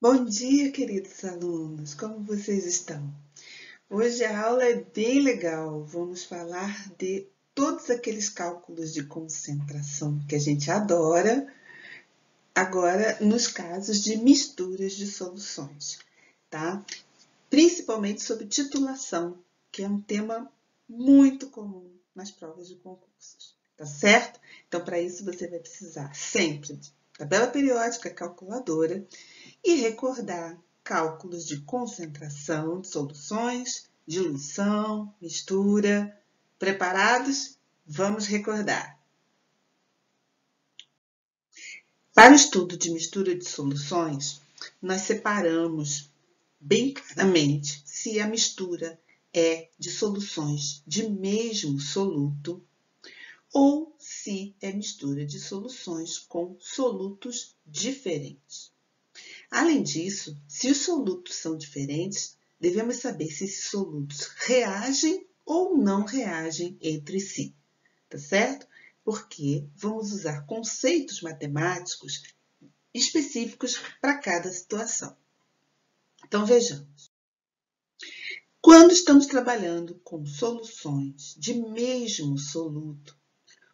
Bom dia, queridos alunos! Como vocês estão? Hoje a aula é bem legal. Vamos falar de todos aqueles cálculos de concentração que a gente adora, agora nos casos de misturas de soluções, tá? Principalmente sobre titulação, que é um tema muito comum nas provas de concursos, tá certo? Então, para isso, você vai precisar sempre de tabela periódica, calculadora, e recordar cálculos de concentração de soluções, diluição, mistura. Preparados? Vamos recordar. Para o estudo de mistura de soluções, nós separamos bem claramente se a mistura é de soluções de mesmo soluto ou se é mistura de soluções com solutos diferentes. Além disso, se os solutos são diferentes, devemos saber se esses solutos reagem ou não reagem entre si, tá certo? Porque vamos usar conceitos matemáticos específicos para cada situação. Então, vejamos. Quando estamos trabalhando com soluções de mesmo soluto,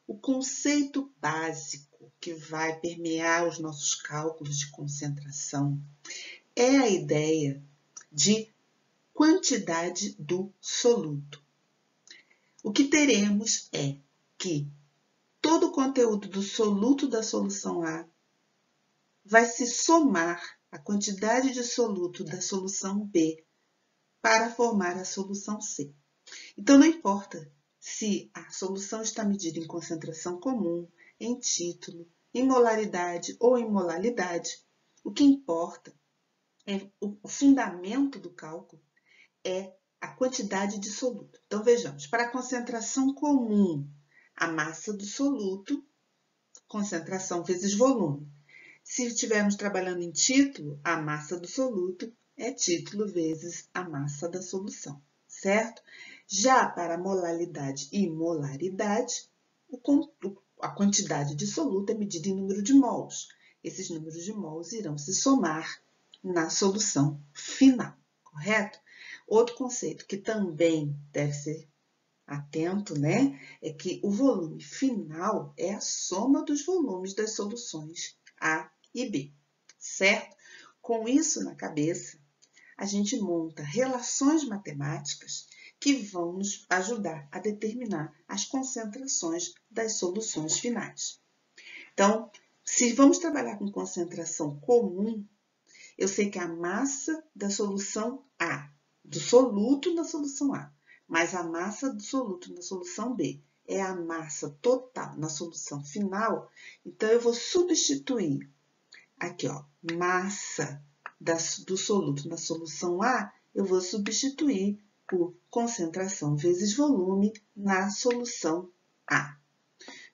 o conceito básico que vai permear os nossos cálculos de concentração é a ideia de quantidade do soluto. O que teremos é que todo o conteúdo do soluto da solução A vai se somar à quantidade de soluto da solução B para formar a solução C. Então, não importa se a solução está medida em concentração comum, em título, em molaridade ou em molalidade, o que importa o fundamento do cálculo é a quantidade de soluto. Então, vejamos, para a concentração comum, a massa do soluto, concentração vezes volume. Se estivermos trabalhando em título, a massa do soluto é título vezes a massa da solução, certo? Já para molalidade e molaridade, a quantidade de soluto é medida em número de mols. Esses números de mols irão se somar na solução final, correto? Outro conceito que também deve ser atento, né, é que o volume final é a soma dos volumes das soluções A e B, certo? Com isso na cabeça, a gente monta relações matemáticas que vão nos ajudar a determinar as concentrações das soluções finais. Então, se vamos trabalhar com concentração comum, eu sei que a massa da solução A, do soluto na solução A, mais a massa do soluto na solução B, é a massa total na solução final, então eu vou substituir aqui, ó, massa do soluto na solução A, eu vou substituir por concentração vezes volume na solução A.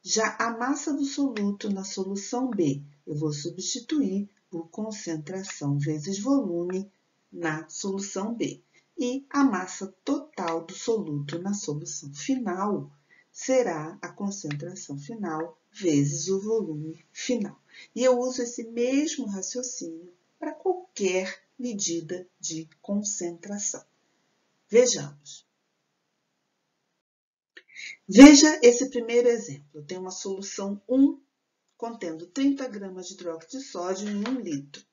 Já a massa do soluto na solução B, eu vou substituir por concentração vezes volume na solução B. E a massa total do soluto na solução final será a concentração final vezes o volume final. E eu uso esse mesmo raciocínio para qualquer medida de concentração. Vejamos. Veja esse primeiro exemplo. Eu tenho uma solução 1 contendo 30 gramas de hidróxido de sódio em 1 litro.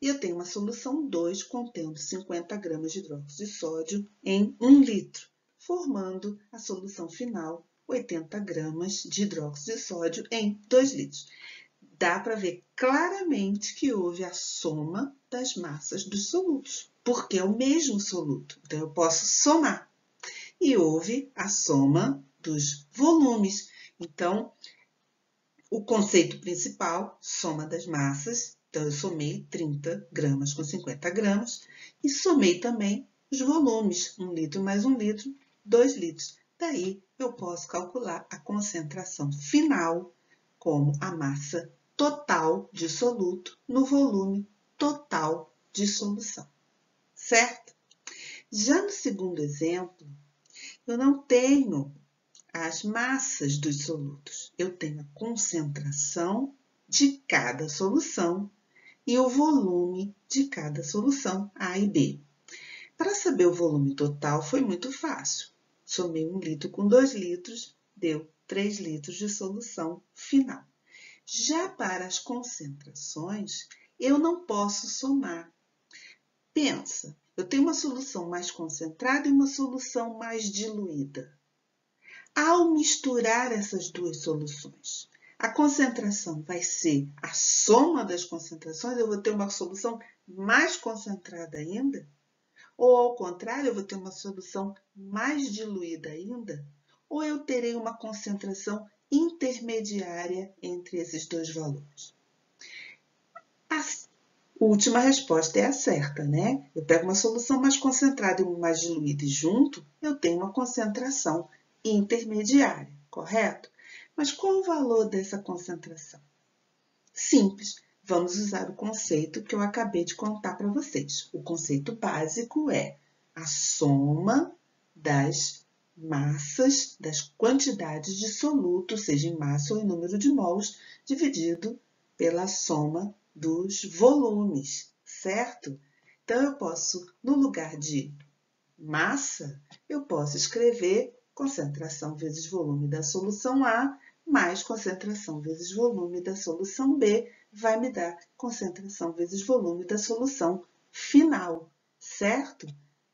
E eu tenho uma solução 2 contendo 50 gramas de hidróxido de sódio em 1 litro, formando a solução final 80 gramas de hidróxido de sódio em 2 litros. Dá para ver claramente que houve a soma das massas dos solutos, porque é o mesmo soluto. Então, eu posso somar. E houve a soma dos volumes. Então, o conceito principal, soma das massas. Então, eu somei 30 gramas com 50 gramas e somei também os volumes, 1 litro mais 1 litro, 2 litros. Daí, eu posso calcular a concentração final como a massa total de soluto no volume total de solução, certo? Já no segundo exemplo, eu não tenho as massas dos solutos. Eu tenho a concentração de cada solução e o volume de cada solução, A e B. Para saber o volume total foi muito fácil. Somei 1 litro com 2 litros, deu 3 litros de solução final. Já para as concentrações, eu não posso somar. Pensa, eu tenho uma solução mais concentrada e uma solução mais diluída. Ao misturar essas duas soluções, a concentração vai ser a soma das concentrações, eu vou ter uma solução mais concentrada ainda? Ou, ao contrário, eu vou ter uma solução mais diluída ainda? Ou eu terei uma concentração intermediária entre esses dois valores? A última resposta é a certa, né? Eu pego uma solução mais concentrada e uma mais diluída e junto, eu tenho uma concentração intermediária, correto? Mas qual o valor dessa concentração? Simples. Vamos usar o conceito que eu acabei de contar para vocês. O conceito básico é a soma das massas, das quantidades de soluto, seja em massa ou em número de mols, dividido pela soma dos volumes, certo? Então, eu posso, no lugar de massa, eu posso escrever concentração vezes volume da solução A, mais concentração vezes volume da solução B, vai me dar concentração vezes volume da solução final, certo?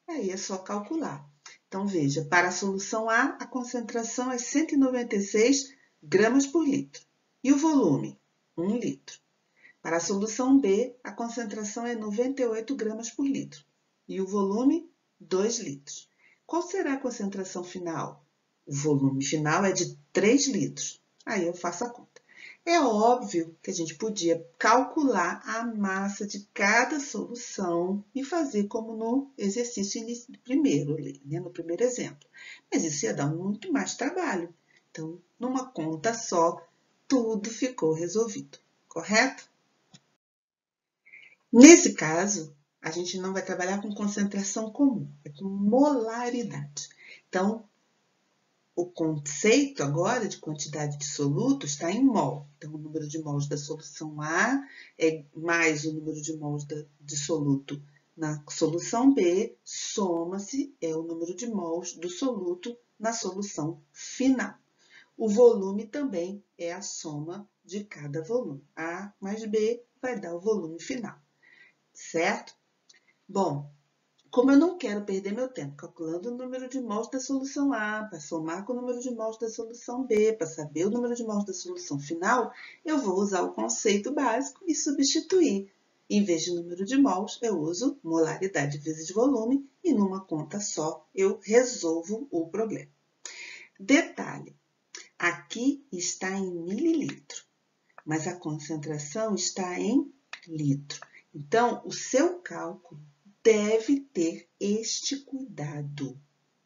Aí é só calcular. Então, veja, para a solução A, a concentração é 196 gramas por litro. E o volume? 1 litro. Para a solução B, a concentração é 98 gramas por litro. E o volume? 2 litros. Qual será a concentração final? O volume final é de 3 litros. Aí eu faço a conta. É óbvio que a gente podia calcular a massa de cada solução e fazer como no exercício primeiro, né, no primeiro exemplo. Mas isso ia dar muito mais trabalho. Então, numa conta só, tudo ficou resolvido, correto? Nesse caso, a gente não vai trabalhar com concentração comum, é com molaridade. Então, o conceito agora de quantidade de soluto está em mol. Então, o número de mols da solução A é mais o número de mols de soluto na solução B, soma-se é o número de mols do soluto na solução final. O volume também é a soma de cada volume. A mais B vai dar o volume final, certo? Bom, como eu não quero perder meu tempo calculando o número de mols da solução A, para somar com o número de mols da solução B, para saber o número de mols da solução final, eu vou usar o conceito básico e substituir. Em vez de número de mols, eu uso molaridade vezes volume e numa conta só eu resolvo o problema. Detalhe, aqui está em mililitro, mas a concentração está em litro. Então, o seu cálculo deve ter este cuidado,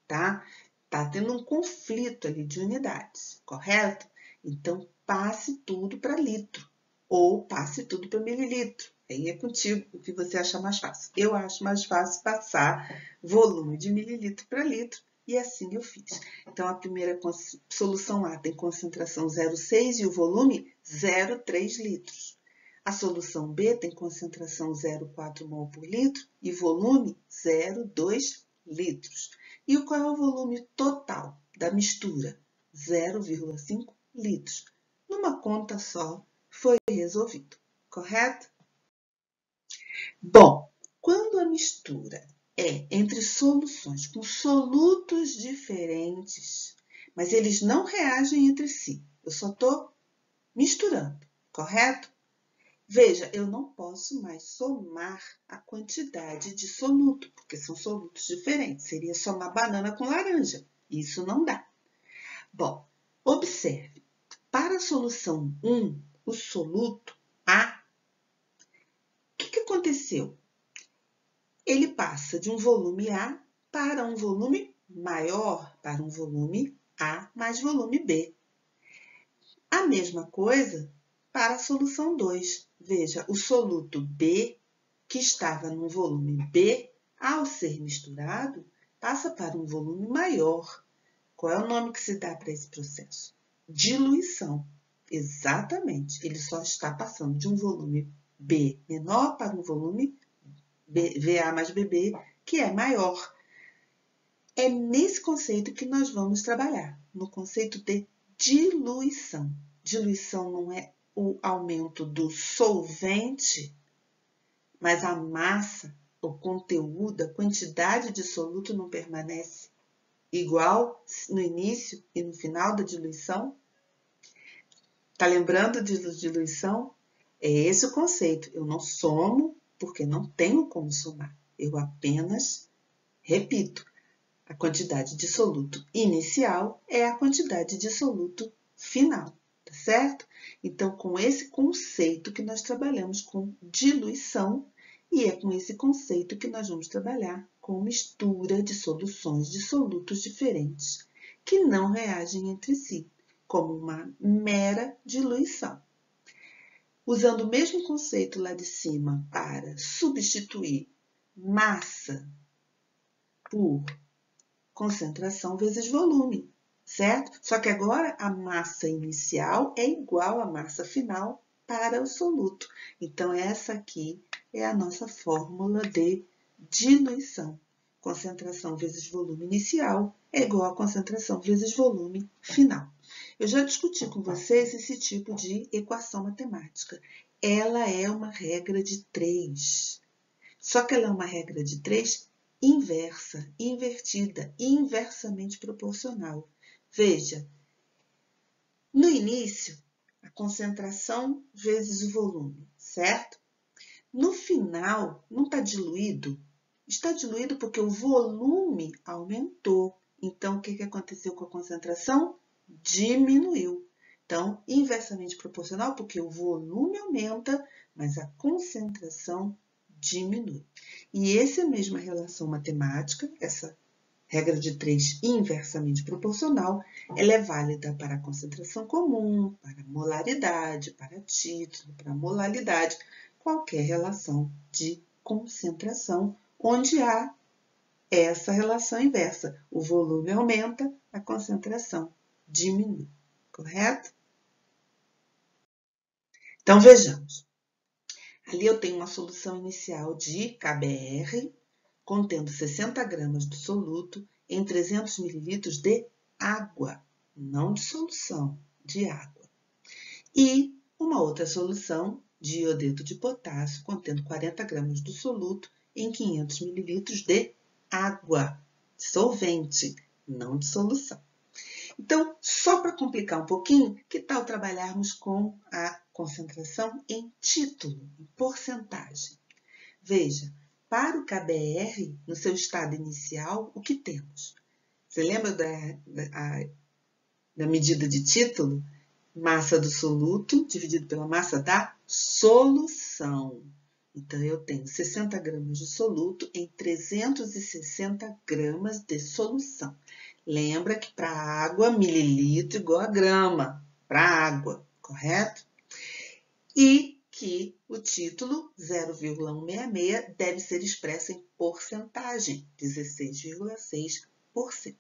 tá? Tá tendo um conflito ali de unidades, correto? Então, passe tudo para litro ou passe tudo para mililitro. Aí é contigo o que você acha mais fácil. Eu acho mais fácil passar volume de mililitro para litro e assim eu fiz. Então, a primeira solução A tem concentração 0,6 e o volume 0,3 litros. A solução B tem concentração 0,4 mol por litro e volume 0,2 litros. E qual é o volume total da mistura? 0,5 litros. Numa conta só, foi resolvido, correto? Bom, quando a mistura é entre soluções com solutos diferentes, mas eles não reagem entre si, eu só estou misturando, correto? Veja, eu não posso mais somar a quantidade de soluto, porque são solutos diferentes. Seria somar banana com laranja. Isso não dá. Bom, observe. Para a solução 1, o soluto A, o que aconteceu? Ele passa de um volume A para um volume maior, para um volume A mais volume B. A mesma coisa para a solução 2. Veja, o soluto B, que estava num volume B, ao ser misturado, passa para um volume maior. Qual é o nome que se dá para esse processo? Diluição. Exatamente, ele só está passando de um volume B menor para um volume VA mais BB, que é maior. É nesse conceito que nós vamos trabalhar, no conceito de diluição. Diluição não é o aumento do solvente, mas a massa, o conteúdo, a quantidade de soluto não permanece igual no início e no final da diluição? Está lembrando de diluição? É esse o conceito. Eu não somo porque não tenho como somar. Eu apenas repito. A quantidade de soluto inicial é a quantidade de soluto final, tá certo? Então, com esse conceito que nós trabalhamos com diluição, e é com esse conceito que nós vamos trabalhar com mistura de soluções de solutos diferentes, que não reagem entre si, como uma mera diluição. Usando o mesmo conceito lá de cima para substituir massa por concentração vezes volume, certo? Só que agora a massa inicial é igual à massa final para o soluto. Então, essa aqui é a nossa fórmula de diluição. Concentração vezes volume inicial é igual a concentração vezes volume final. Eu já discuti com vocês esse tipo de equação matemática. Ela é uma regra de 3. Só que ela é uma regra de 3 inversa, invertida, inversamente proporcional. Veja, no início, a concentração vezes o volume, certo? No final, não está diluído? Está diluído porque o volume aumentou. Então, o que aconteceu com a concentração? Diminuiu. Então, inversamente proporcional porque o volume aumenta, mas a concentração diminui. E essa mesma relação matemática, essa regra de 3 inversamente proporcional, ela é válida para a concentração comum, para a molaridade, para título, para a molalidade, qualquer relação de concentração, onde há essa relação inversa. O volume aumenta, a concentração diminui, correto? Então, vejamos. Ali eu tenho uma solução inicial de KBr, contendo 60 gramas do soluto em 300 ml de água, não de solução, de água. E uma outra solução de iodeto de potássio, contendo 40 gramas do soluto em 500 ml de água, solvente, não de solução. Então, só para complicar um pouquinho, que tal trabalharmos com a concentração em título, em porcentagem? Veja, para o KBr, no seu estado inicial, o que temos? Você lembra da medida de título? Massa do soluto dividido pela massa da solução. Então, eu tenho 60 gramas de soluto em 360 gramas de solução. Lembra que para água, mililitro igual a grama, para água, correto? E que o título 0,166 deve ser expresso em porcentagem, 16,6%.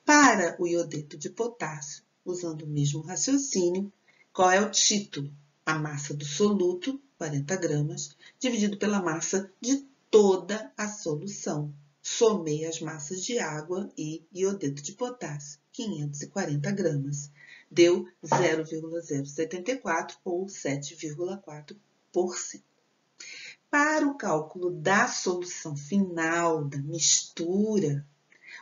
Para o iodeto de potássio, usando o mesmo raciocínio, qual é o título? A massa do soluto, 40 gramas, dividido pela massa de toda a solução. Somei as massas de água e iodeto de potássio, 540 gramas. Deu 0,074 ou 7,4%. Para o cálculo da solução final, da mistura,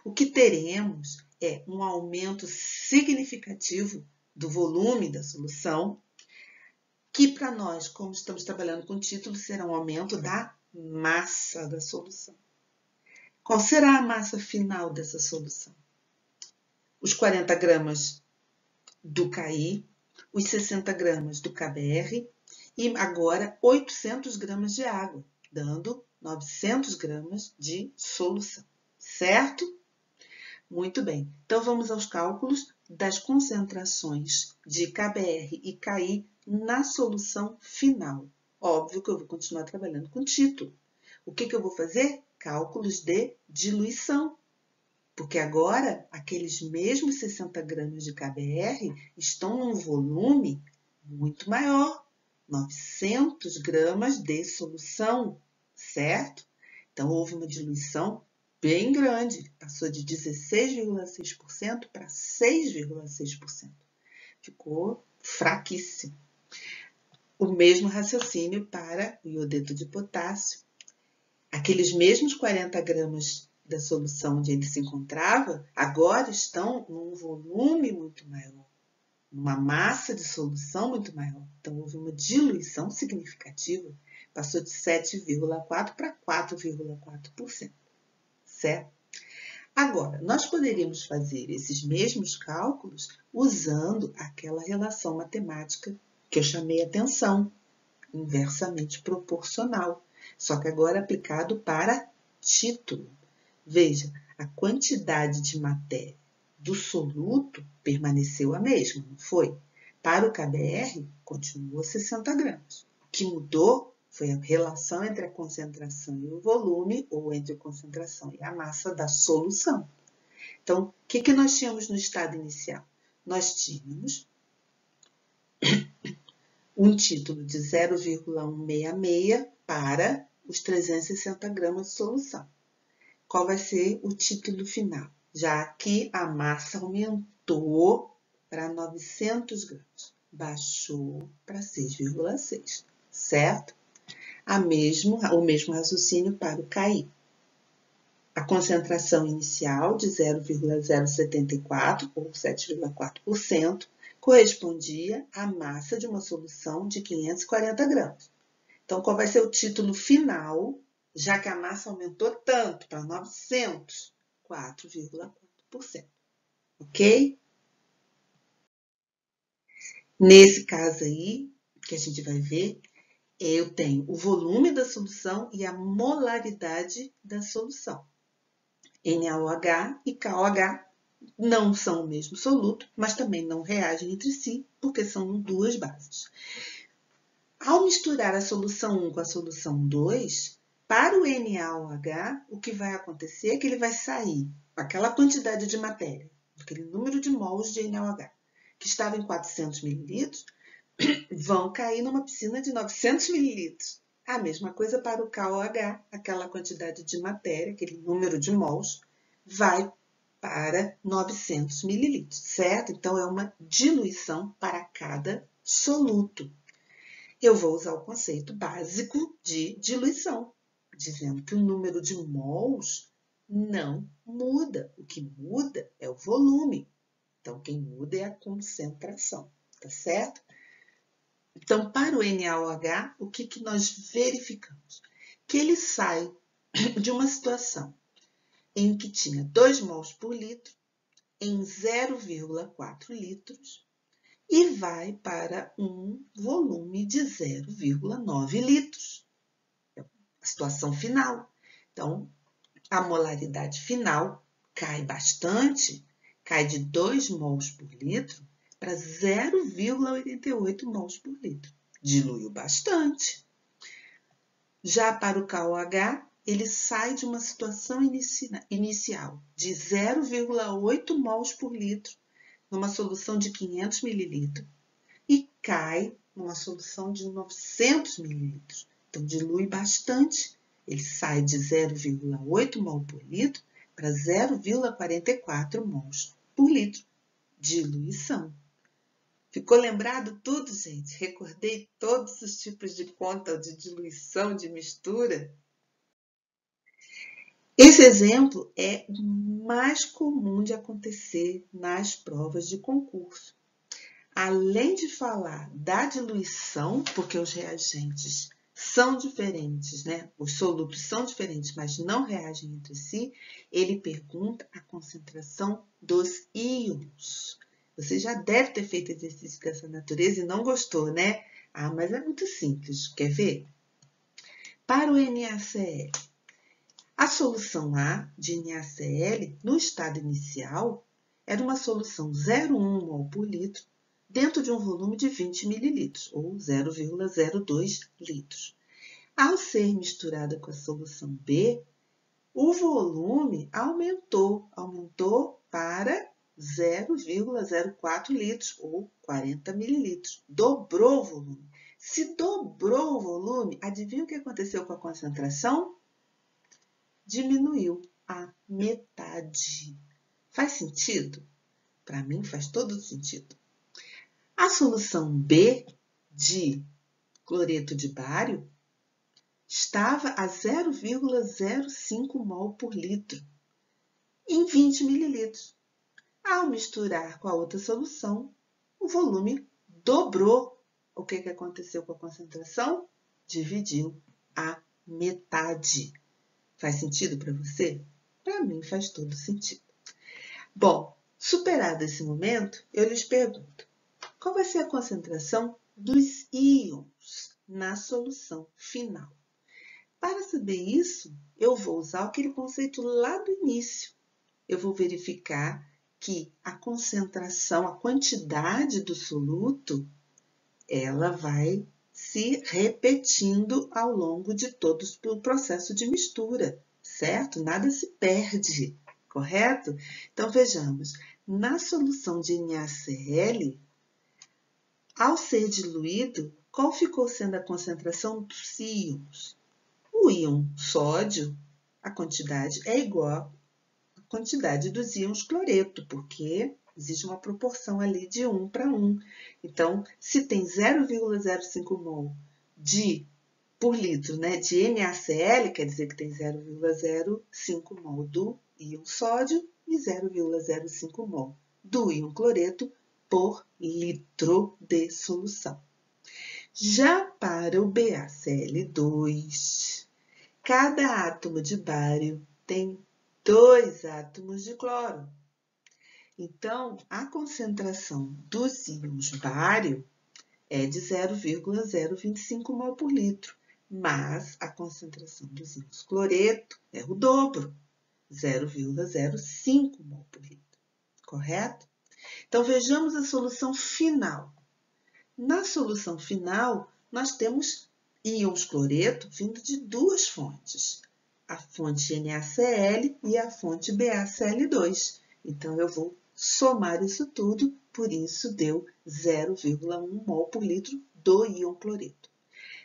o que teremos é um aumento significativo do volume da solução, que para nós, como estamos trabalhando com título, será um aumento da massa da solução. Qual será a massa final dessa solução? Os 40 gramas do KI, os 60 gramas do KBr e agora 800 gramas de água, dando 900 gramas de solução, certo? Muito bem, então vamos aos cálculos das concentrações de KBr e KI na solução final. Óbvio que eu vou continuar trabalhando com título. O que eu vou fazer? Cálculos de diluição. Porque agora, aqueles mesmos 60 gramas de KBr estão num volume muito maior, 900 gramas de solução, certo? Então, houve uma diluição bem grande, passou de 16,6% para 6,6%. Ficou fraquíssimo. O mesmo raciocínio para o iodeto de potássio. Aqueles mesmos 40 gramas da solução onde ele se encontrava, agora estão num volume muito maior, numa massa de solução muito maior. Então, houve uma diluição significativa, passou de 7,4% para 4,4%, certo? Agora, nós poderíamos fazer esses mesmos cálculos usando aquela relação matemática que eu chamei atenção, inversamente proporcional, só que agora aplicado para título. Veja, a quantidade de matéria do soluto permaneceu a mesma, não foi? Para o KBR, continuou 60 gramas. O que mudou foi a relação entre a concentração e o volume, ou entre a concentração e a massa da solução. Então, o que nós tínhamos no estado inicial? Nós tínhamos um título de 0,166 para os 360 gramas de solução. Qual vai ser o título final? Já que a massa aumentou para 900 gramas, baixou para 6,6, certo? O mesmo raciocínio para o KI. A concentração inicial de 0,074, ou 7,4%, correspondia à massa de uma solução de 540 gramas. Então, qual vai ser o título final, já que a massa aumentou tanto, para 900? 4,4%. Ok? Nesse caso aí, que a gente vai ver, eu tenho o volume da solução e a molaridade da solução. NaOH e KOH não são o mesmo soluto, mas também não reagem entre si, porque são duas bases. Ao misturar a solução 1 com a solução 2, para o NaOH, o que vai acontecer é que ele vai sair aquela quantidade de matéria, aquele número de mols de NaOH, que estava em 400 ml, vão cair numa piscina de 900 ml. A mesma coisa para o KOH, aquela quantidade de matéria, aquele número de mols, vai para 900 ml, certo? Então, é uma diluição para cada soluto. Eu vou usar o conceito básico de diluição, dizendo que o número de mols não muda. O que muda é o volume. Então, quem muda é a concentração, tá certo? Então, para o NaOH, o que nós verificamos? Que ele sai de uma situação em que tinha 2 mols por litro em 0,4 litros e vai para um volume de 0,9 litros. É a situação final. Então, a molaridade final cai bastante, cai de 2 mols por litro para 0,88 mols por litro. Diluiu bastante. Já para o KOH, ele sai de uma situação inicial de 0,8 mols por litro numa solução de 500 ml e cai numa solução de 900 ml. Então, dilui bastante. Ele sai de 0,8 mol por litro para 0,44 mols por litro. Diluição. Ficou lembrado tudo, gente? Recordei todos os tipos de conta de diluição, de mistura? Esse exemplo é o mais comum de acontecer nas provas de concurso. Além de falar da diluição, porque os reagentes são diferentes, né? Os solutos são diferentes, mas não reagem entre si, ele pergunta a concentração dos íons. Você já deve ter feito exercício dessa natureza e não gostou, né? Ah, mas é muito simples. Quer ver? Para o NaCl, a solução A de NaCl, no estado inicial, era uma solução 0,1 mol por litro dentro de um volume de 20 ml, ou 0,02 litros. Ao ser misturada com a solução B, o volume aumentou para 0,04 litros, ou 40 ml. Dobrou o volume. Se dobrou o volume, adivinha o que aconteceu com a concentração? Diminuiu a metade. Faz sentido? Para mim faz todo sentido. A solução B de cloreto de bário estava a 0,05 mol por litro em 20 mililitros. Ao misturar com a outra solução, o volume dobrou. O que aconteceu com a concentração? Dividiu a metade. Faz sentido para você? Para mim faz todo sentido. Bom, superado esse momento, eu lhes pergunto, qual vai ser a concentração dos íons na solução final? Para saber isso, eu vou usar aquele conceito lá do início. Eu vou verificar que a concentração, a quantidade do soluto, ela vai se repetindo ao longo de todo o processo de mistura, certo? Nada se perde, correto? Então, vejamos, na solução de NaCl, ao ser diluído, qual ficou sendo a concentração dos íons? O íon sódio, a quantidade é igual à quantidade dos íons cloreto, porque existe uma proporção ali de 1 para 1. Então, se tem 0,05 mol por litro, né, de NaCl, quer dizer que tem 0,05 mol do íon sódio e 0,05 mol do íon cloreto por litro de solução. Já para o BaCl2, cada átomo de bário tem 2 átomos de cloro. Então, a concentração dos íons bário é de 0,025 mol por litro, mas a concentração dos íons cloreto é o dobro, 0,05 mol por litro, correto? Então, vejamos a solução final. Na solução final, nós temos íons cloreto vindo de duas fontes, a fonte NaCl e a fonte BaCl2. Então, eu vou somar isso tudo, por isso deu 0,1 mol por litro do íon cloreto.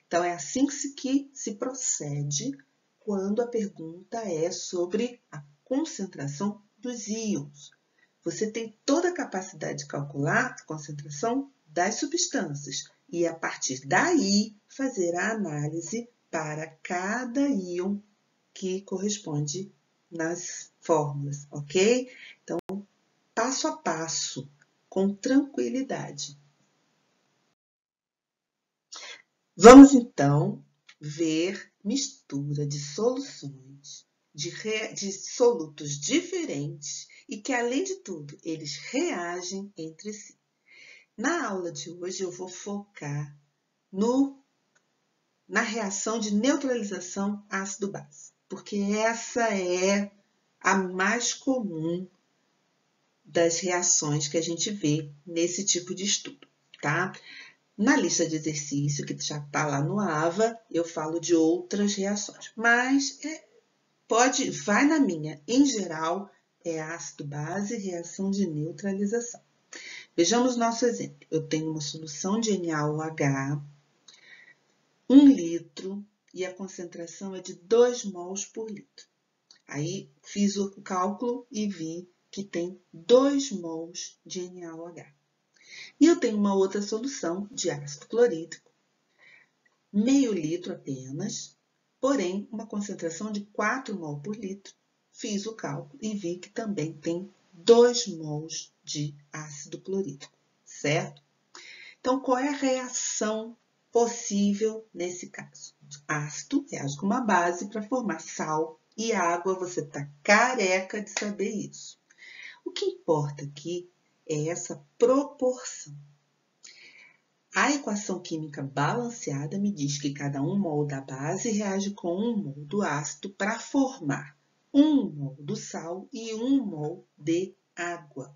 Então, é assim que se procede quando a pergunta é sobre a concentração dos íons. Você tem toda a capacidade de calcular a concentração das substâncias e, a partir daí, fazer a análise para cada íon que corresponde nas fórmulas, ok? Então, passo a passo, com tranquilidade. Vamos, então, ver mistura de soluções de solutos diferentes e que, além de tudo, eles reagem entre si. Na aula de hoje, eu vou focar na reação de neutralização ácido-base, porque essa é a mais comum das reações que a gente vê nesse tipo de estudo, tá? Na lista de exercício, que já está lá no AVA, eu falo de outras reações, mas vai na minha. Em geral, é ácido-base, reação de neutralização. Vejamos nosso exemplo. Eu tenho uma solução de NaOH, 1 litro, e a concentração é de 2 mols por litro. Aí, fiz o cálculo e vi que tem 2 mols de NaOH. E eu tenho uma outra solução de ácido clorídrico, meio litro apenas, porém, uma concentração de 4 mol por litro. Fiz o cálculo e vi que também tem 2 mols de ácido clorídrico, certo? Então, qual é a reação possível nesse caso? Ácido reage com uma base para formar sal e água, você está careca de saber isso. O que importa aqui é essa proporção. A equação química balanceada me diz que cada 1 mol da base reage com 1 mol do ácido para formar 1 mol do sal e 1 mol de água.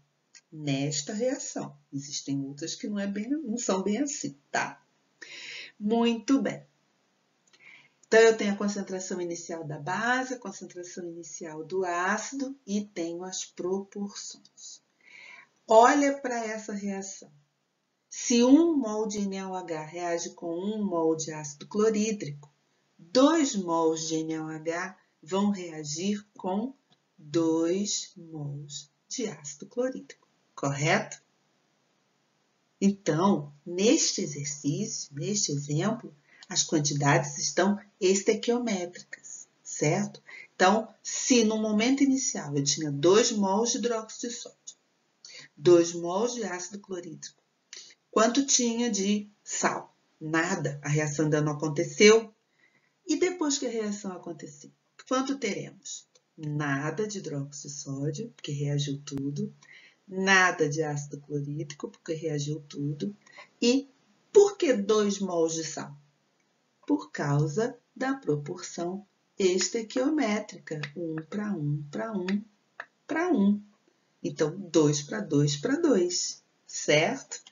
Nesta reação. Existem outras que não são bem assim, tá? Muito bem. Então, eu tenho a concentração inicial da base, a concentração inicial do ácido e tenho as proporções. Olha para essa reação. Se 1 mol de NaOH reage com 1 mol de ácido clorídrico, 2 mols de NaOH vão reagir com 2 mols de ácido clorídrico, correto? Então, neste exercício, neste exemplo, as quantidades estão estequiométricas, certo? Então, se no momento inicial eu tinha 2 mols de hidróxido de sódio, 2 mols de ácido clorídrico, quanto tinha de sal? Nada, a reação ainda não aconteceu. E depois que a reação acontecer, quanto teremos? Nada de hidróxido de sódio, porque reagiu tudo. Nada de ácido clorídrico, porque reagiu tudo. E por que 2 mols de sal? Por causa da proporção estequiométrica, 1 para 1 para 1 para 1. Então, 2 para 2 para 2, certo?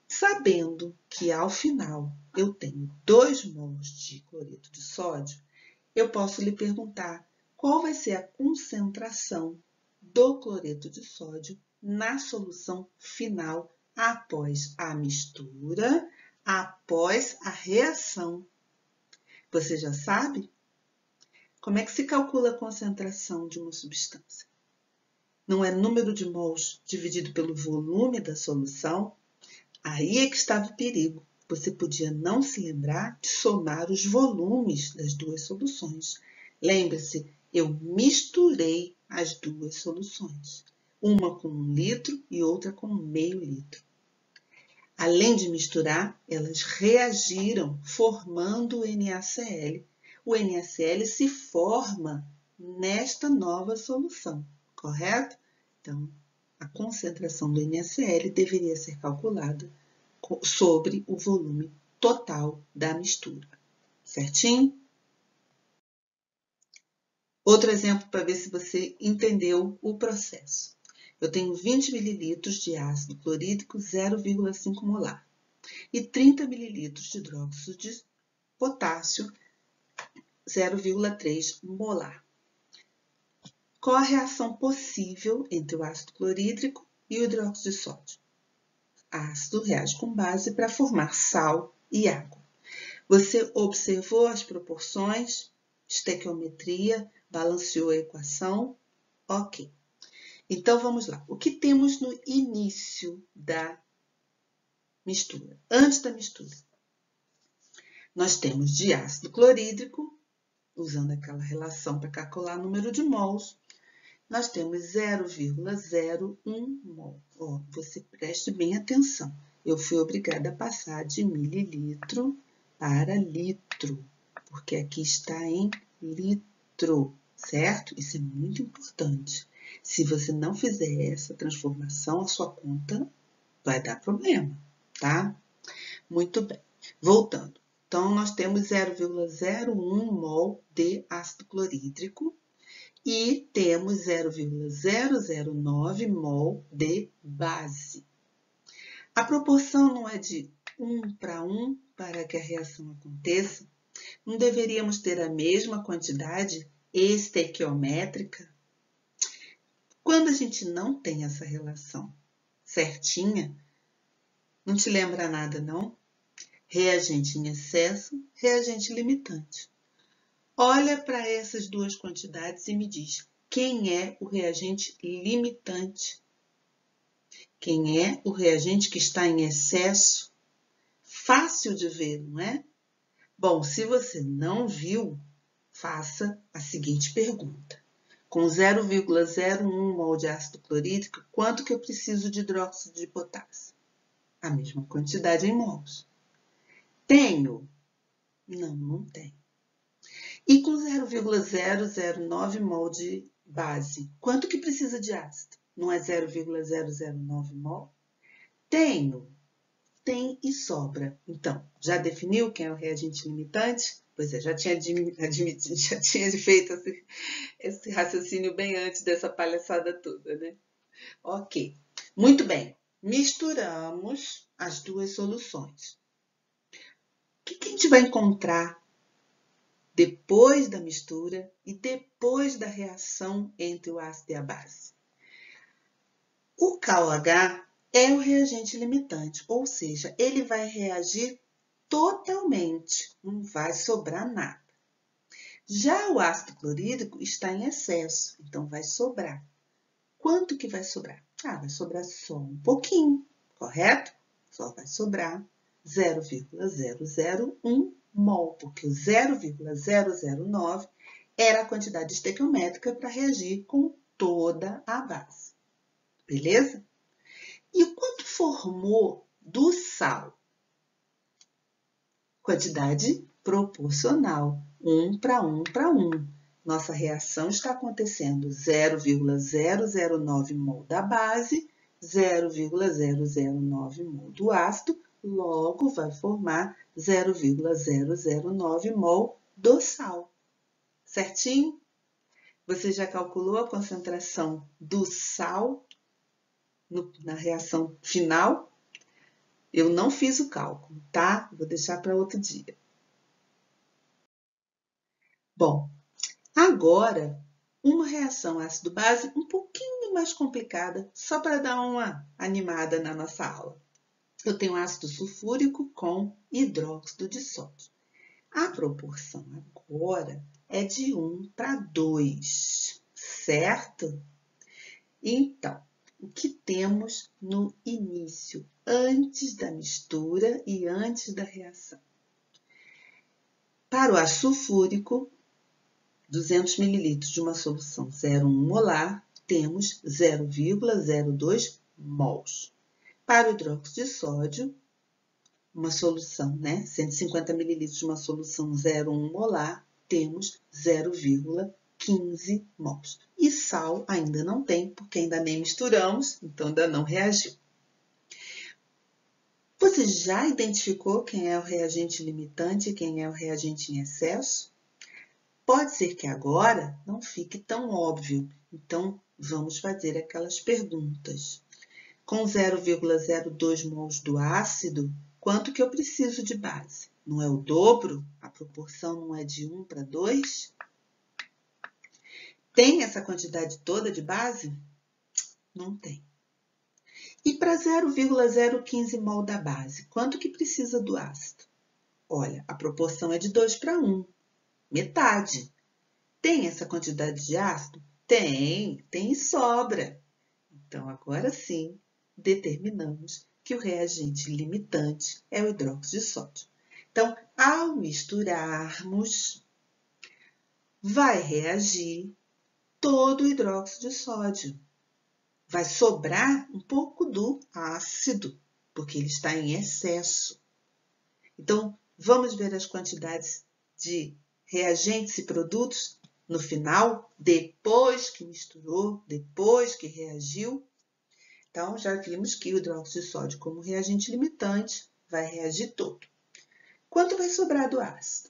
Sabendo que ao final eu tenho 2 mols de cloreto de sódio, eu posso lhe perguntar qual vai ser a concentração do cloreto de sódio na solução final após a mistura, após a reação. Você já sabe? Como é que se calcula a concentração de uma substância? Não é número de mols dividido pelo volume da solução? Aí é que estava o perigo. Você podia não se lembrar de somar os volumes das duas soluções. Lembre-se, eu misturei as duas soluções. Uma com 1 litro e outra com meio litro. Além de misturar, elas reagiram formando o NaCl. O NaCl se forma nesta nova solução, correto? Então, a concentração do NaCl deveria ser calculada sobre o volume total da mistura, certinho? Outro exemplo para ver se você entendeu o processo. Eu tenho 20 ml de ácido clorídrico 0,5 molar e 30 ml de hidróxido de potássio 0,3 molar. Qual a reação possível entre o ácido clorídrico e o hidróxido de sódio? Ácido reage com base para formar sal e água. Você observou as proporções, estequiometria, balanceou a equação? Ok. Então, vamos lá. O que temos no início da mistura? Antes da mistura, nós temos diácido clorídrico, usando aquela relação para calcular o número de mols, nós temos 0,01 mol. Ó, você preste bem atenção. Eu fui obrigada a passar de mililitro para litro, porque aqui está em litro, certo? Isso é muito importante. Se você não fizer essa transformação, a sua conta vai dar problema, tá? Muito bem. Voltando. Então, nós temos 0,01 mol de ácido clorídrico e temos 0,009 mol de base. A proporção não é de 1 para 1 para que a reação aconteça? Não deveríamos ter a mesma quantidade estequiométrica? Quando a gente não tem essa relação certinha, não te lembra nada, não? Reagente em excesso, reagente limitante. Olha para essas duas quantidades e me diz quem é o reagente limitante. Quem é o reagente que está em excesso? Fácil de ver, não é? Bom, se você não viu, faça a seguinte pergunta. Com 0,01 mol de ácido clorídrico, quanto que eu preciso de hidróxido de potássio? A mesma quantidade em mols. Tenho? Não, não tenho. E com 0,009 mol de base, quanto que precisa de ácido? Não é 0,009 mol? Tenho. Tem e sobra. Então, já definiu quem é o reagente limitante? Pois é, já tinha feito esse raciocínio bem antes dessa palhaçada toda, né? Ok. Muito bem. Misturamos as duas soluções. O que a gente vai encontrar depois da mistura e depois da reação entre o ácido e a base? O KOH é o reagente limitante, ou seja, ele vai reagir totalmente, não vai sobrar nada. Já o ácido clorídrico está em excesso, então vai sobrar. Quanto que vai sobrar? Vai sobrar só um pouquinho, correto? Só vai sobrar 0,001 mol, porque o 0,009 era a quantidade estequiométrica para reagir com toda a base. Beleza? E o quanto formou do sal? Quantidade proporcional, 1 para 1 para 1. Nossa reação está acontecendo 0,009 mol da base, 0,009 mol do ácido, logo vai formar 0,009 mol do sal. Certinho? Você já calculou a concentração do sal na reação final? Eu não fiz o cálculo, tá? Vou deixar para outro dia. Bom, agora uma reação ácido-base um pouquinho mais complicada, só para dar uma animada na nossa aula. Eu tenho ácido sulfúrico com hidróxido de sódio. A proporção agora é de 1 para 2, certo? Então, o que temos no início, antes da mistura e antes da reação? Para o ácido sulfúrico, 200 ml de uma solução 0,1 molar, temos 0,02 mols. Para o hidróxido de sódio, uma solução, 150 ml de uma solução 0,1 molar, temos 0,15 mols. E sal ainda não tem, porque ainda nem misturamos, então ainda não reagiu. Você já identificou quem é o reagente limitante e quem é o reagente em excesso? Pode ser que agora não fique tão óbvio, então vamos fazer aquelas perguntas. Com 0,02 mols do ácido, quanto que eu preciso de base? Não é o dobro? A proporção não é de 1 para 2? Tem essa quantidade toda de base? Não tem. E para 0,015 mol da base, quanto que precisa do ácido? Olha, a proporção é de 2 para 1, metade. Tem essa quantidade de ácido? Tem e sobra. Então, agora sim, determinamos que o reagente limitante é o hidróxido de sódio. Então, ao misturarmos, vai reagir todo o hidróxido de sódio. Vai sobrar um pouco do ácido, porque ele está em excesso. Então, vamos ver as quantidades de reagentes e produtos no final, depois que misturou, depois que reagiu. Então, já vimos que o hidróxido de sódio, como reagente limitante, vai reagir todo. Quanto vai sobrar do ácido?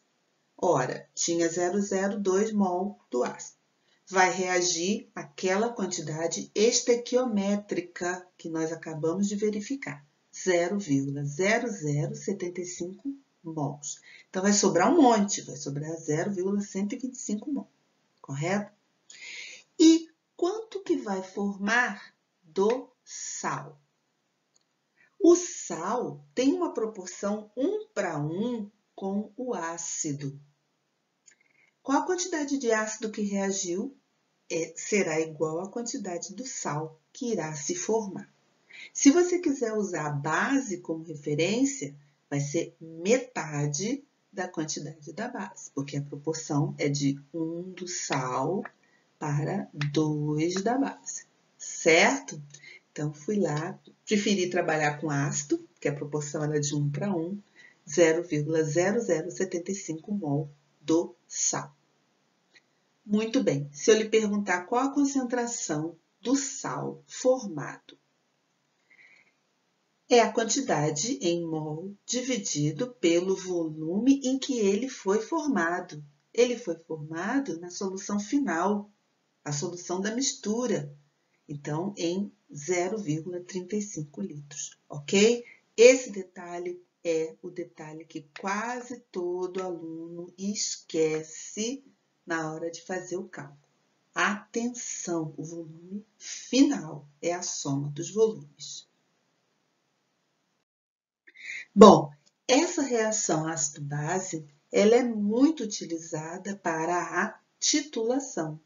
Ora, tinha 0,02 mol do ácido. Vai reagir aquela quantidade estequiométrica que nós acabamos de verificar, 0,0075 mols. Então, vai sobrar um monte, vai sobrar 0,125 mol, correto? E quanto que vai formar do sal? O sal tem uma proporção 1 para 1 com o ácido. Qual a quantidade de ácido que reagiu? Será igual à quantidade do sal que irá se formar. Se você quiser usar a base como referência, vai ser metade da quantidade da base, porque a proporção é de 1 do sal para 2 da base, certo? Então, fui lá, preferi trabalhar com ácido, que a proporção era de 1 para 1, 0,0075 mol do sal. Muito bem, se eu lhe perguntar qual a concentração do sal formado, é a quantidade em mol dividido pelo volume em que ele foi formado. Ele foi formado na solução final, a solução da mistura. Então, em 0,35 litros, ok? Esse detalhe é o detalhe que quase todo aluno esquece na hora de fazer o cálculo. Atenção, o volume final é a soma dos volumes. Bom, essa reação ácido-base, ela é muito utilizada para a titulação.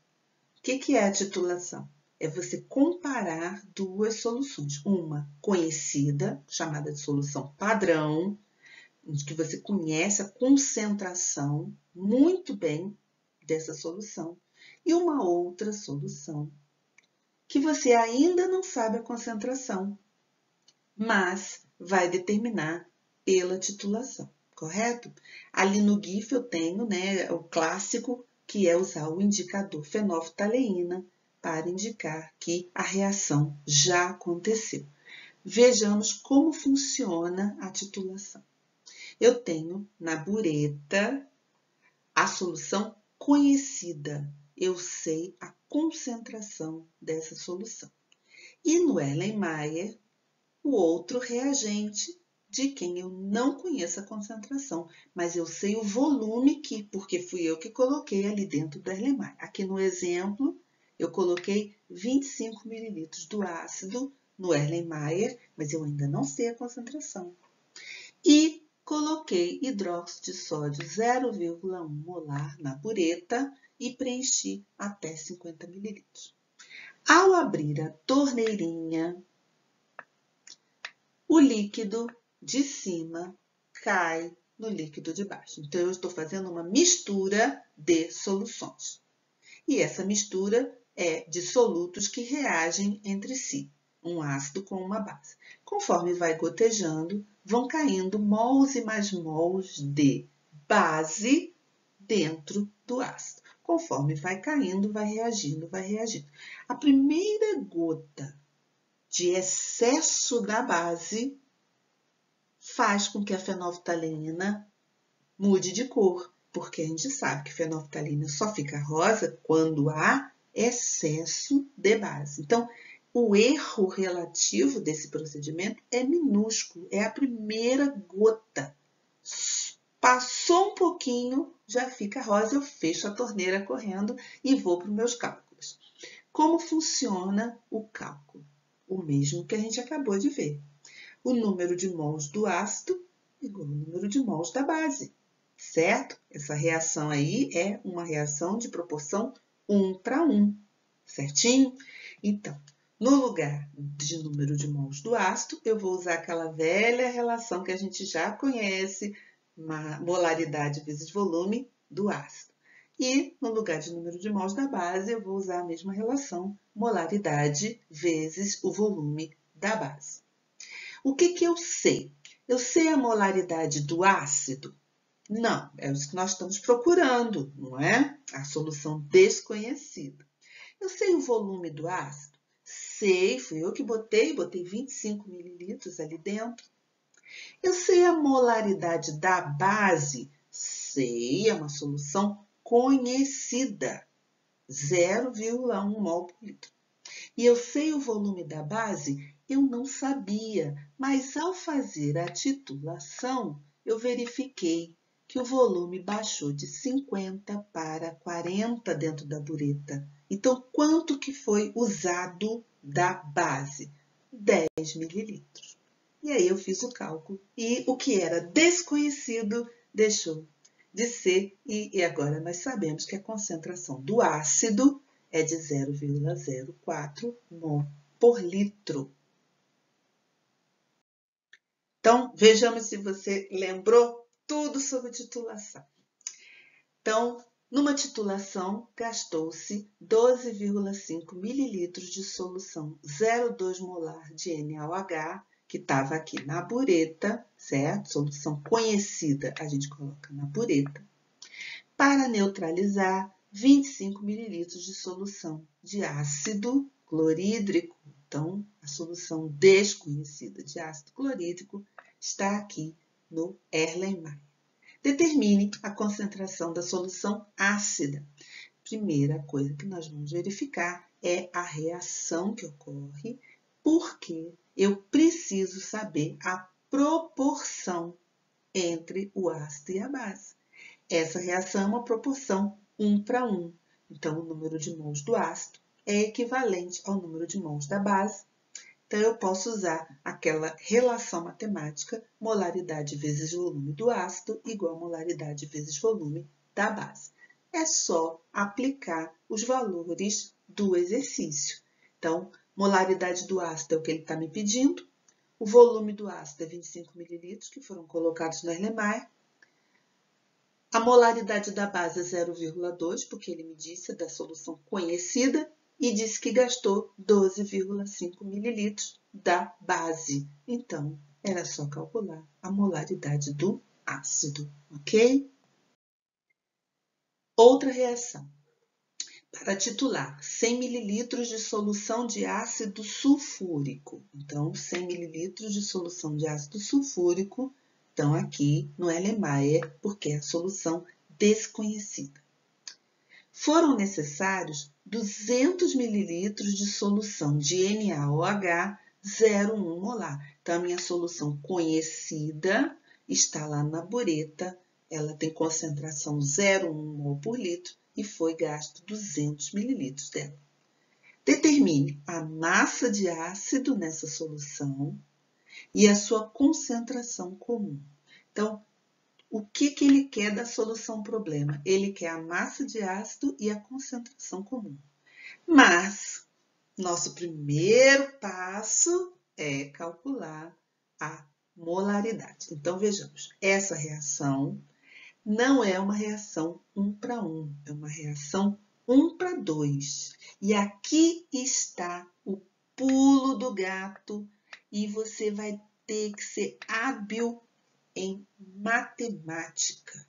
O que é a titulação? É você comparar duas soluções. Uma conhecida, chamada de solução padrão, onde que você conhece a concentração muito bem dessa solução, e uma outra solução que você ainda não sabe a concentração, mas vai determinar pela titulação, correto? Ali no GIF eu tenho, né, o clássico, que é usar o indicador fenolftaleína para indicar que a reação já aconteceu. Vejamos como funciona a titulação. Eu tenho na bureta a solução conhecida. Eu sei a concentração dessa solução. E no Erlenmeyer, o outro reagente de quem eu não conheço a concentração, mas eu sei o volume porque fui eu que coloquei ali dentro do Erlenmeyer. Aqui no exemplo, eu coloquei 25 ml do ácido no Erlenmeyer, mas eu ainda não sei a concentração. E coloquei hidróxido de sódio 0,1 molar na bureta e preenchi até 50 ml. Ao abrir a torneirinha, o líquido de cima cai no líquido de baixo. Então, eu estou fazendo uma mistura de soluções. E essa mistura é de solutos que reagem entre si, um ácido com uma base. Conforme vai gotejando, vão caindo mols e mais mols de base dentro do ácido. Conforme vai caindo, vai reagindo, vai reagindo. A primeira gota de excesso da base faz com que a fenolftaleína mude de cor, porque a gente sabe que fenolftaleína só fica rosa quando há excesso de base. Então, o erro relativo desse procedimento é minúsculo, é a primeira gota. Passou um pouquinho, já fica rosa, eu fecho a torneira correndo e vou para os meus cálculos. Como funciona o cálculo? O mesmo que a gente acabou de ver. O número de mols do ácido igual ao número de mols da base, certo? Essa reação aí é uma reação de proporção 1 para 1, certinho? Então, no lugar de número de mols do ácido, eu vou usar aquela velha relação que a gente já conhece, molaridade vezes volume do ácido. E no lugar de número de mols da base, eu vou usar a mesma relação, molaridade vezes o volume da base. O que eu sei? Eu sei a molaridade do ácido? Não, é isso que nós estamos procurando, não é? A solução desconhecida. Eu sei o volume do ácido? Sei, fui eu que botei 25 mililitros ali dentro. Eu sei a molaridade da base? Sei, é uma solução conhecida, 0,1 mol por litro. E eu sei o volume da base? Eu não sabia, mas ao fazer a titulação, eu verifiquei que o volume baixou de 50 para 40 dentro da bureta. Então, quanto que foi usado da base? 10 mililitros. E aí eu fiz o cálculo. E o que era desconhecido deixou de ser. E agora nós sabemos que a concentração do ácido é de 0,04 mol por litro. Então, vejamos se você lembrou tudo sobre titulação. Então, numa titulação, gastou-se 12,5 mililitros de solução 0,2 molar de NaOH, que estava aqui na bureta, certo? Solução conhecida, a gente coloca na bureta, para neutralizar 25 mililitros de solução de ácido clorídrico. Então, a solução desconhecida de ácido clorídrico está aqui no Erlenmeyer. Determine a concentração da solução ácida. Primeira coisa que nós vamos verificar é a reação que ocorre, porque eu preciso saber a proporção entre o ácido e a base. Essa reação é uma proporção 1 para 1. Então, o número de mols do ácido é equivalente ao número de mols da base. Então, eu posso usar aquela relação matemática, molaridade vezes volume do ácido igual a molaridade vezes volume da base. É só aplicar os valores do exercício. Então, molaridade do ácido é o que ele está me pedindo. O volume do ácido é 25 ml, que foram colocados no Erlenmeyer. A molaridade da base é 0,2, porque ele me disse da solução conhecida, e disse que gastou 12,5 ml da base. Então, era só calcular a molaridade do ácido, ok? Outra reação. Para titular, 100 ml de solução de ácido sulfúrico. Então, 100 ml de solução de ácido sulfúrico estão aqui no Erlenmeyer, porque é a solução desconhecida. Foram necessários 200 ml de solução de NaOH 0,1 molar. Então, a minha solução conhecida está lá na bureta, ela tem concentração 0,1 mol por litro e foi gasto 200 ml dela. Determine a massa de ácido nessa solução e a sua concentração comum. Então, o que ele quer da solução problema? Ele quer a massa de ácido e a concentração comum. Mas, nosso primeiro passo é calcular a molaridade. Então, vejamos, essa reação não é uma reação 1 para 1, é uma reação 1 para 2. E aqui está o pulo do gato e você vai ter que ser hábil em matemática.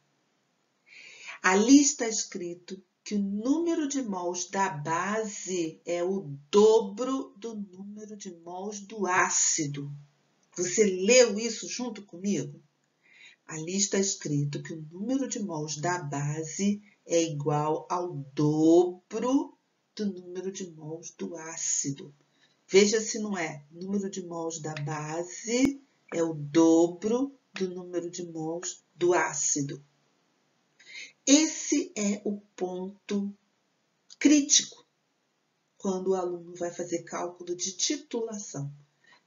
Ali está escrito que o número de mols da base é o dobro do número de mols do ácido. Você leu isso junto comigo? Ali está escrito que o número de mols da base é igual ao dobro do número de mols do ácido. Veja se não é. O número de mols da base é o dobro do número de mols do ácido. Esse é o ponto crítico quando o aluno vai fazer cálculo de titulação.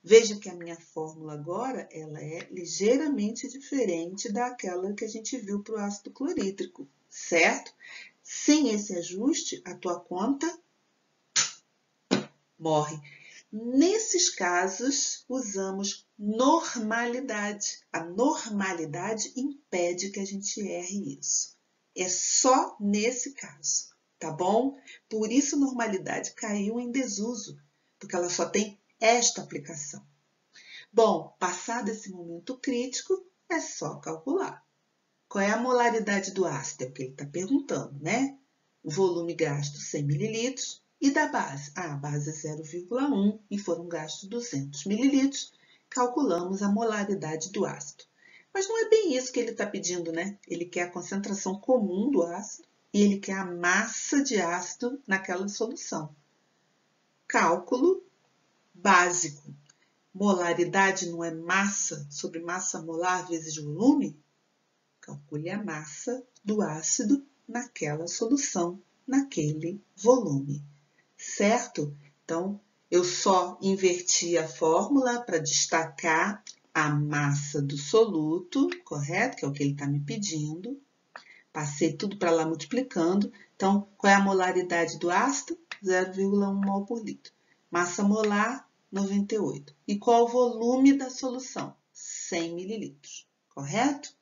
Veja que a minha fórmula agora ela é ligeiramente diferente daquela que a gente viu para o ácido clorídrico, certo? Sem esse ajuste, a tua conta morre. Nesses casos, usamos normalidade. A normalidade impede que a gente erre isso. É só nesse caso, tá bom? Por isso, normalidade caiu em desuso, porque ela só tem esta aplicação. Bom, passado esse momento crítico, é só calcular. Qual é a molaridade do ácido? É o que ele está perguntando, né? O volume gasto 100 ml e da base? A base é 0,1 e foram gastos 200 ml. Calculamos a molaridade do ácido. Mas não é bem isso que ele está pedindo, né? Ele quer a concentração comum do ácido e ele quer a massa de ácido naquela solução. Cálculo básico. Molaridade não é massa sobre massa molar vezes volume? Calcule a massa do ácido naquela solução, naquele volume, certo? Então, eu só inverti a fórmula para destacar a massa do soluto, correto? Que é o que ele está me pedindo. Passei tudo para lá multiplicando. Então, qual é a molaridade do ácido? 0,1 mol por litro. Massa molar, 98. E qual o volume da solução? 100 mililitros, correto?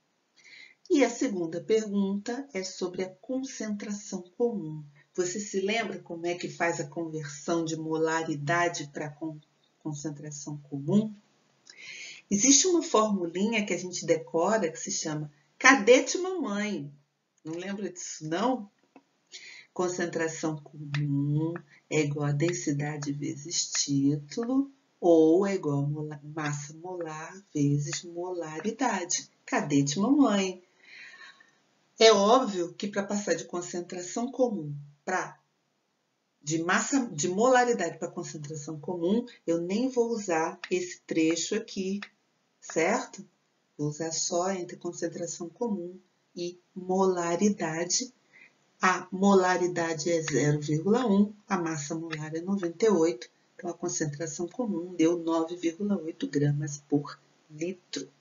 E a segunda pergunta é sobre a concentração comum. Você se lembra como é que faz a conversão de molaridade para concentração comum? Existe uma formulinha que a gente decora que se chama cadete mamãe. Não lembra disso, não? Concentração comum é igual a densidade vezes título ou é igual a massa molar vezes molaridade. Cadete mamãe. É óbvio que para passar de concentração comum de molaridade para concentração comum, eu nem vou usar esse trecho aqui, certo? Vou usar só entre concentração comum e molaridade. A molaridade é 0,1, a massa molar é 98, Então, a concentração comum deu 9,8 gramas por litro.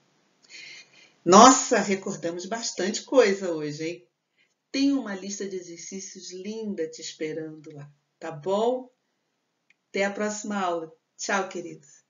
Nossa, recordamos bastante coisa hoje, hein? Tem uma lista de exercícios linda te esperando lá, tá bom? Até a próxima aula. Tchau, queridos.